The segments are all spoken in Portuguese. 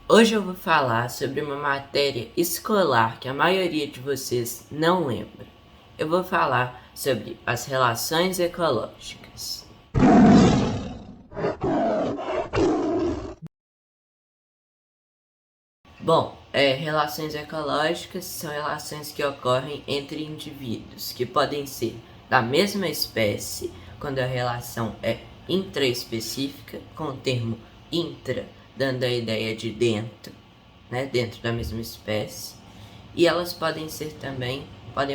Hoje eu vou falar sobre uma matéria escolar que a maioria de vocês não lembra. Eu vou falar sobre as relações ecológicas. Bom, relações ecológicas são relações que ocorrem entre indivíduos, que podem ser da mesma espécie, quando a relação é intraespecífica, com o termo intra dando a ideia de dentro, né, dentro da mesma espécie, e elas podem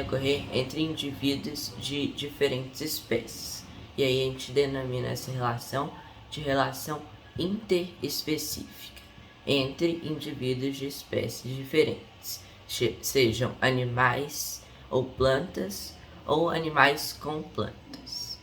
ocorrer entre indivíduos de diferentes espécies. E aí a gente denomina essa relação de relação interespecífica, entre indivíduos de espécies diferentes, sejam animais ou animais com plantas.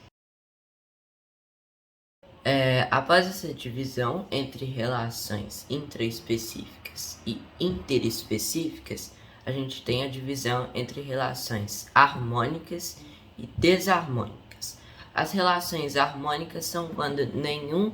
Após essa divisão entre relações intraespecíficas e interespecíficas, a gente tem a divisão entre relações harmônicas e desarmônicas. As relações harmônicas são quando nenhum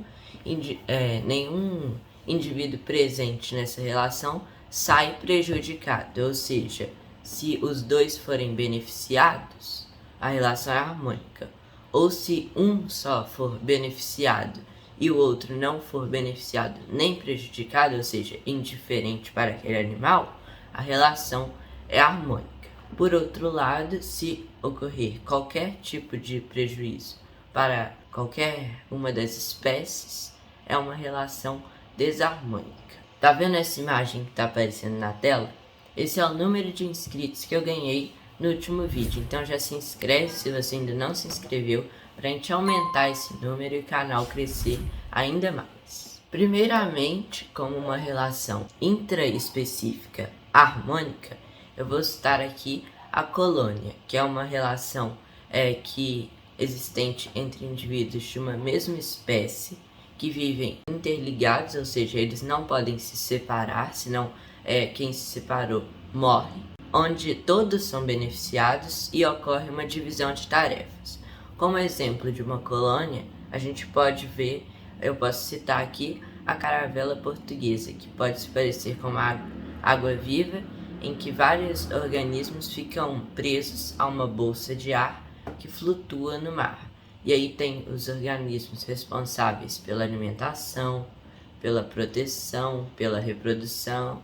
indivíduo presente nessa relação sai prejudicado, ou seja, se os dois forem beneficiados, a relação é harmônica. Ou se um só for beneficiado e o outro não for beneficiado nem prejudicado, ou seja, indiferente para aquele animal, a relação é harmônica. Por outro lado, se ocorrer qualquer tipo de prejuízo para qualquer uma das espécies, é uma relação desarmônica. Tá vendo essa imagem que está aparecendo na tela? Esse é o número de inscritos que eu ganhei no último vídeo, então já se inscreve se você ainda não se inscreveu, para a gente aumentar esse número e o canal crescer ainda mais. Primeiramente, como uma relação intraespecífica harmônica, eu vou citar aqui a colônia, que é uma relação existente entre indivíduos de uma mesma espécie que vivem interligados, ou seja, eles não podem se separar, senão quem se separou morre, onde todos são beneficiados e ocorre uma divisão de tarefas. Como exemplo de uma colônia, a gente pode ver, eu posso citar aqui a caravela portuguesa, que pode se parecer com uma água viva, em que vários organismos ficam presos a uma bolsa de ar que flutua no mar. E aí tem os organismos responsáveis pela alimentação, pela proteção, pela reprodução.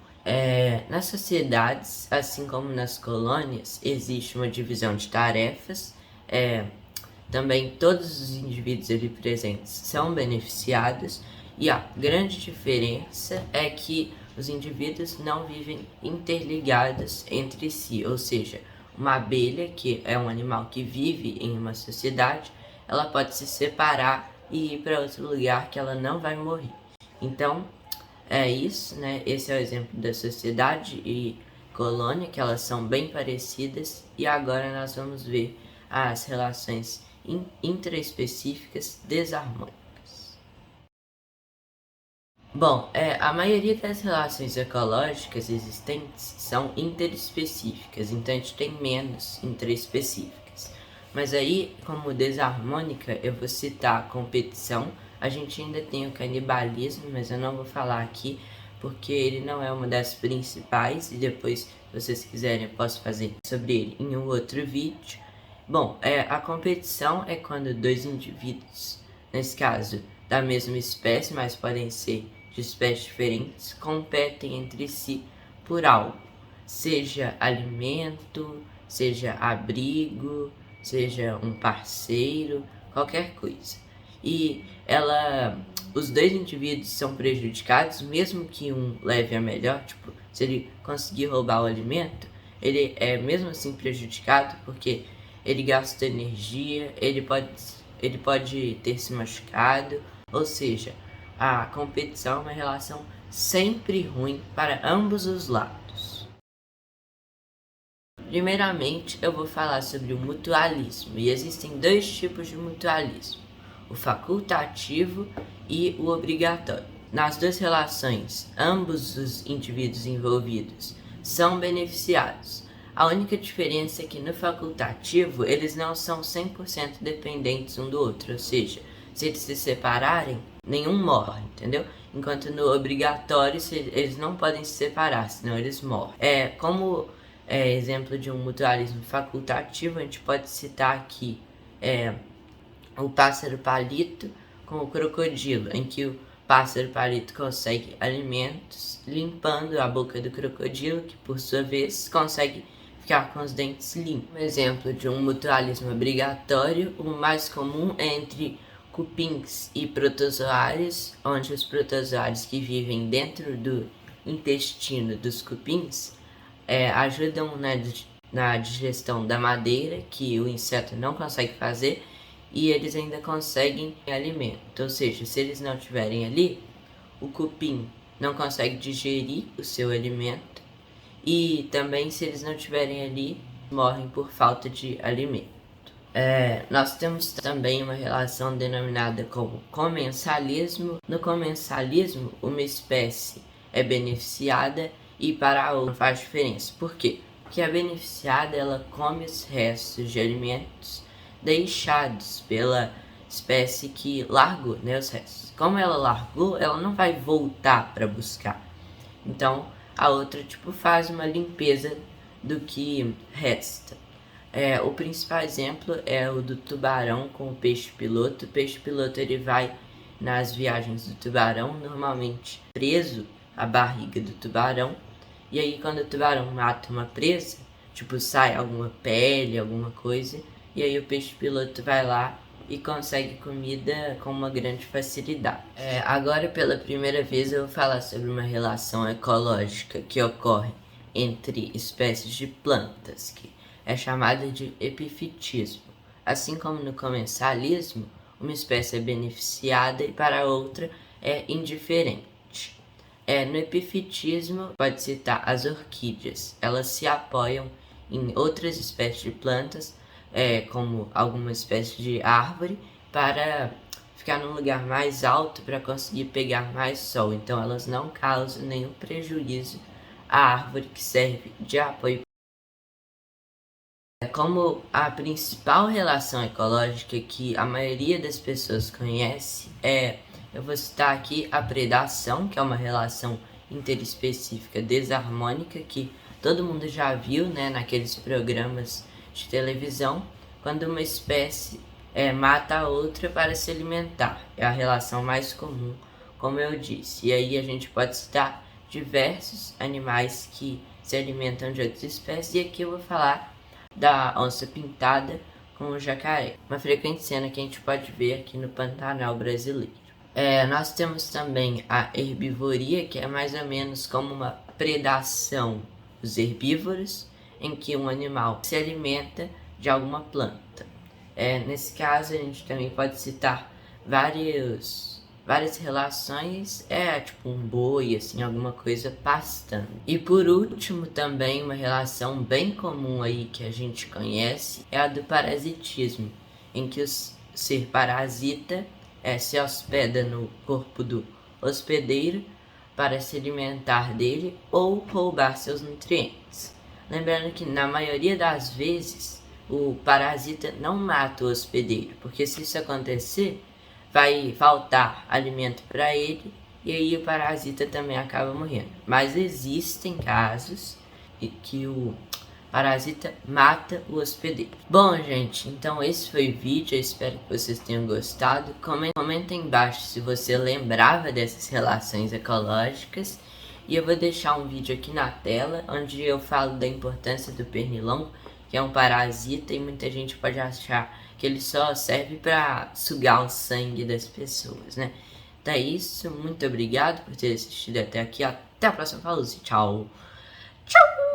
Nas sociedades, assim como nas colônias, existe uma divisão de tarefas. Também todos os indivíduos ali presentes são beneficiados, e a grande diferença é que os indivíduos não vivem interligados entre si, ou seja, uma abelha, que é um animal que vive em uma sociedade, ela pode se separar e ir para outro lugar que ela não vai morrer. Então, é isso, né? Esse é o exemplo da sociedade e colônia, que elas são bem parecidas, e agora nós vamos ver as relações intraespecíficas desarmônicas. Bom, a maioria das relações ecológicas existentes são interespecíficas, então a gente tem menos intraespecíficas. Mas aí, como desarmônica, eu vou citar a competição. A gente ainda tem o canibalismo, mas eu não vou falar aqui porque ele não é uma das principais, e depois, se vocês quiserem, eu posso fazer sobre ele em um outro vídeo. Bom, a competição é quando dois indivíduos, nesse caso da mesma espécie, mas podem ser de espécies diferentes, competem entre si por algo, seja alimento, seja abrigo, seja um parceiro, qualquer coisa. E os dois indivíduos são prejudicados, mesmo que um leve a melhor, tipo, se ele conseguir roubar o alimento, ele é mesmo assim prejudicado, porque ele gasta energia, ele pode ter se machucado, ou seja, a competição é uma relação sempre ruim para ambos os lados. Primeiramente, eu vou falar sobre o mutualismo, e existem dois tipos de mutualismo: o facultativo e o obrigatório. Nas duas relações, ambos os indivíduos envolvidos são beneficiados. A única diferença é que no facultativo eles não são 100% dependentes um do outro, ou seja, se eles se separarem, nenhum morre, entendeu? Enquanto no obrigatório eles não podem se separar, senão eles morrem. Como exemplo de um mutualismo facultativo, a gente pode citar aqui o pássaro palito com o crocodilo, em que o pássaro palito consegue alimentos limpando a boca do crocodilo, que por sua vez consegue ficar com os dentes limpos. Um exemplo de um mutualismo obrigatório, o mais comum é entre cupins e protozoários, onde os protozoários que vivem dentro do intestino dos cupins ajudam na digestão da madeira, que o inseto não consegue fazer, e eles ainda conseguem alimento. Ou seja, se eles não estiverem ali, o cupim não consegue digerir o seu alimento, e também se eles não estiverem ali, morrem por falta de alimento. Nós temos também uma relação denominada como comensalismo. No comensalismo, uma espécie é beneficiada e para a outra faz diferença. Por quê? Porque a beneficiada ela come os restos de alimentos deixados pela espécie que largou, né, os restos. Como ela largou, ela não vai voltar para buscar. Então, a outra faz uma limpeza do que resta. O principal exemplo é o do tubarão com o peixe-piloto. O peixe-piloto ele vai nas viagens do tubarão, normalmente preso à barriga do tubarão. E aí quando o tubarão mata uma presa, sai alguma pele, alguma coisa, e aí o peixe-piloto vai lá e consegue comida com uma grande facilidade. Agora, pela primeira vez, eu vou falar sobre uma relação ecológica que ocorre entre espécies de plantas, que é chamada de epifitismo. Assim como no comensalismo, uma espécie é beneficiada e para a outra é indiferente. No epifitismo, pode citar as orquídeas. Elas se apoiam em outras espécies de plantas, como alguma espécie de árvore, para ficar num lugar mais alto para conseguir pegar mais sol. Então elas não causam nenhum prejuízo à árvore que serve de apoio. Como a principal relação ecológica que a maioria das pessoas conhece eu vou citar aqui a predação, que é uma relação interespecífica desarmônica que todo mundo já viu, né, naqueles programas de televisão, quando uma espécie mata a outra para se alimentar. É a relação mais comum, como eu disse. E aí a gente pode citar diversos animais que se alimentam de outras espécies, e aqui eu vou falar da onça pintada com o jacaré, uma frequente cena que a gente pode ver aqui no Pantanal brasileiro. Nós temos também a herbivoria, que é mais ou menos como uma predação dos herbívoros, em que um animal se alimenta de alguma planta. Nesse caso, a gente também pode citar várias relações, tipo um boi, assim, alguma coisa pastando. E por último, também uma relação bem comum aí que a gente conhece é a do parasitismo, em que o ser parasita se hospeda no corpo do hospedeiro para se alimentar dele ou roubar seus nutrientes. Lembrando que na maioria das vezes o parasita não mata o hospedeiro, porque se isso acontecer, vai faltar alimento para ele e aí o parasita também acaba morrendo. Mas existem casos que o parasita mata o hospedeiro. Bom, gente, então esse foi o vídeo. Eu espero que vocês tenham gostado. Comenta aí embaixo se você lembrava dessas relações ecológicas. E eu vou deixar um vídeo aqui na tela onde eu falo da importância do pernilongo, que é um parasita e muita gente pode achar que ele só serve para sugar o sangue das pessoas, né? Então é isso, muito obrigado por ter assistido até aqui. Até a próxima, falou, tchau! Tchau!